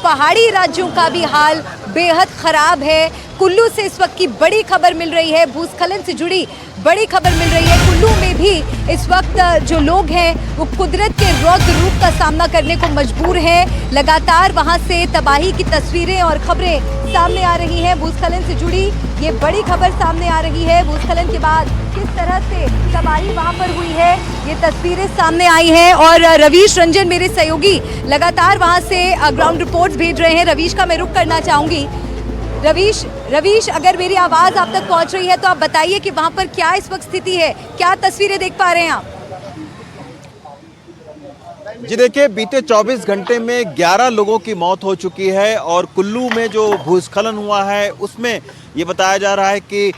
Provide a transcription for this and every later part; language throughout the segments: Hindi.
पहाड़ी राज्यों का भी हाल बेहद खराब है। कुल्लू से इस वक्त की बड़ी खबर मिल रही है, भूस्खलन से जुड़ी बड़ी खबर मिल रही है। कुल्लू में भी इस वक्त जो लोग हैं वो कुदरत के रौद्र रूप का सामना करने को मजबूर हैं। लगातार वहां से तबाही की तस्वीरें और खबरें सामने आ रही हैं। भूस्खलन से जुड़ी ये बड़ी खबर सामने आ रही है। भूस्खलन के बाद किस तरह से तबाही वहां पर हुई है, ये तस्वीरें सामने आई हैं। और रवीश रंजन मेरे सहयोगी लगातार वहां से ग्राउंड रिपोर्ट्स भेज रहे हैं। रवीश का मैं रुख करना चाहूंगी। रवीश, अगर मेरी आवाज़ आप तक पहुंच रही है तो आप बताइए कि वहां पर क्या इस वक्त स्थिति है, क्या तस्वीरें देख पा रहे हैं आप? जी देखिए, बीते 24 घंटे में 11 लोगों की मौत हो चुकी है और कुल्लू में जो भूस्खलन हुआ है उसमें ये बताया जा रहा है कि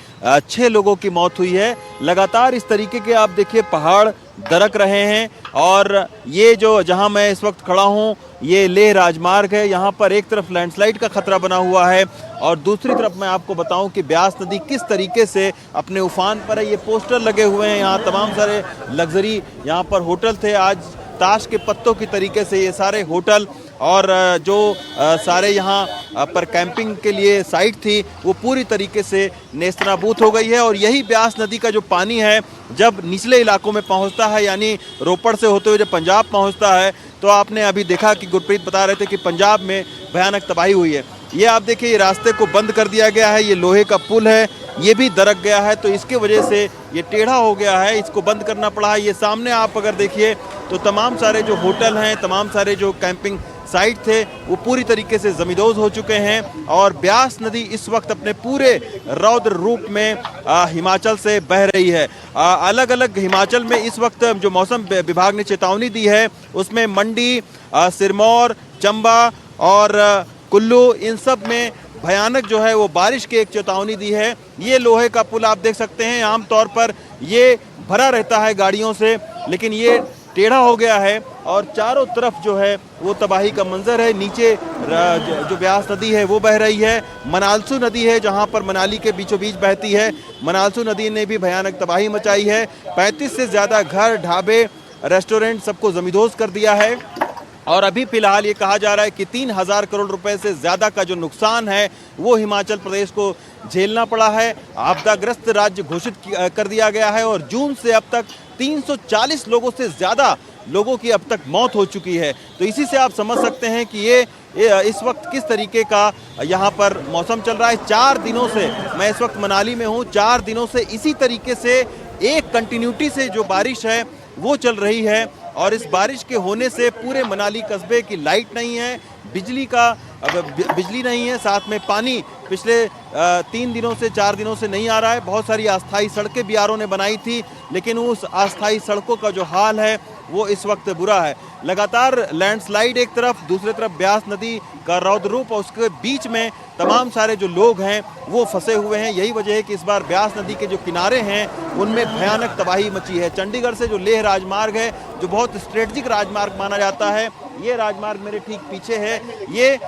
6 लोगों की मौत हुई है। लगातार इस तरीके के आप देखिए पहाड़ दरक रहे हैं और ये जो जहां मैं इस वक्त खड़ा हूं ये लेह राजमार्ग है। यहाँ पर एक तरफ लैंडस्लाइड का खतरा बना हुआ है और दूसरी तरफ मैं आपको बताऊं कि ब्यास नदी किस तरीके से अपने उफान पर है। ये पोस्टर लगे हुए हैं, यहाँ तमाम सारे लग्जरी यहाँ पर होटल थे, आज ताश के पत्तों की तरीके से ये सारे होटल और जो सारे यहाँ पर कैंपिंग के लिए साइट थी वो पूरी तरीके से नेस्तनाबूद हो गई है। और यही ब्यास नदी का जो पानी है जब निचले इलाकों में पहुँचता है, यानी रोपड़ से होते हुए जब पंजाब पहुँचता है, तो आपने अभी देखा कि गुरप्रीत बता रहे थे कि पंजाब में भयानक तबाही हुई है। ये आप देखिए, ये रास्ते को बंद कर दिया गया है, ये लोहे का पुल है, ये भी दरक गया है, तो इसके वजह से ये टेढ़ा हो गया है, इसको बंद करना पड़ा है। ये सामने आप अगर देखिए तो तमाम सारे जो होटल हैं, तमाम सारे जो कैंपिंग साइट थे वो पूरी तरीके से जमींदोज हो चुके हैं। और ब्यास नदी इस वक्त अपने पूरे रौद्र रूप में हिमाचल से बह रही है। अलग अलग हिमाचल में इस वक्त जो मौसम विभाग ने चेतावनी दी है उसमें मंडी, सिरमौर, चंबा और कुल्लू, इन सब में भयानक जो है वो बारिश की एक चेतावनी दी है। ये लोहे का पुल आप देख सकते हैं, आमतौर पर ये भरा रहता है गाड़ियों से, लेकिन ये टेढ़ा हो गया है और चारों तरफ जो है वो तबाही का मंजर है। नीचे जो ब्यास नदी है वो बह रही है, मनालसू नदी है जहां पर मनाली के बीचों बीच बहती है। मनालसू नदी ने भी भयानक तबाही मचाई है। 35 से ज़्यादा घर, ढाबे, रेस्टोरेंट सबको जमींदोज कर दिया है और अभी फिलहाल ये कहा जा रहा है कि 3000 करोड़ रुपए से ज़्यादा का जो नुकसान है वो हिमाचल प्रदेश को झेलना पड़ा है। आपदाग्रस्त राज्य घोषित कर दिया गया है और जून से अब तक 340 लोगों से ज़्यादा लोगों की अब तक मौत हो चुकी है। तो इसी से आप समझ सकते हैं कि ये इस वक्त किस तरीके का यहाँ पर मौसम चल रहा है। 4 दिनों से मैं इस वक्त मनाली में हूँ, 4 दिनों से इसी तरीके से एक कंटिन्यूटी से जो बारिश है वो चल रही है और इस बारिश के होने से पूरे मनाली कस्बे की लाइट नहीं है, बिजली नहीं है, साथ में पानी पिछले 3 दिनों से 4 दिनों से नहीं आ रहा है। बहुत सारी अस्थायी सड़कें बीआरओ ने बनाई थी, लेकिन उस अस्थायी सड़कों का जो हाल है वो इस वक्त बुरा है। लगातार लैंडस्लाइड एक तरफ, दूसरी तरफ ब्यास नदी का रौद्र रूप और उसके बीच में तमाम सारे जो लोग हैं वो फंसे हुए हैं। यही वजह है कि इस बार ब्यास नदी के जो किनारे हैं उनमें भयानक तबाही मची है। चंडीगढ़ से जो लेह राजमार्ग है, जो बहुत स्ट्रेटजिक राजमार्ग माना जाता है, ये राजमार्ग मेरे ठीक पीछे है। ये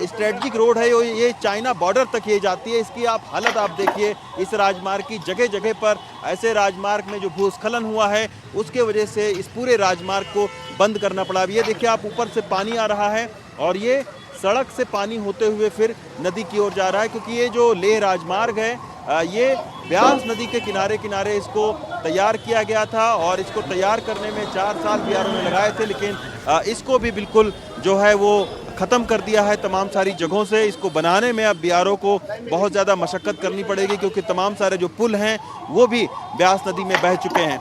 स्ट्रेटजिक रोड है, ये चाइना बॉर्डर तक ये जाती है। इसकी आप हालत आप देखिए इस राजमार्ग की। जगह जगह पर ऐसे राजमार्ग में जो भूस्खलन हुआ है उसके वजह से इस पूरे राजमार्ग को बंद करना पड़ा। अब ये देखिए, आप ऊपर से पानी आ रहा है और ये सड़क से पानी होते हुए फिर नदी की ओर जा रहा है, क्योंकि ये जो लेह राजमार्ग है ये ब्यास नदी के किनारे किनारे इसको तैयार किया गया था और इसको तैयार करने में 4 साल बीआरओ ने लगाए थे, लेकिन इसको भी बिल्कुल जो है वो ख़त्म कर दिया है तमाम सारी जगहों से। इसको बनाने में अब बीआरओ को बहुत ज़्यादा मशक्क़त करनी पड़ेगी, क्योंकि तमाम सारे जो पुल हैं वो भी ब्यास नदी में बह चुके हैं।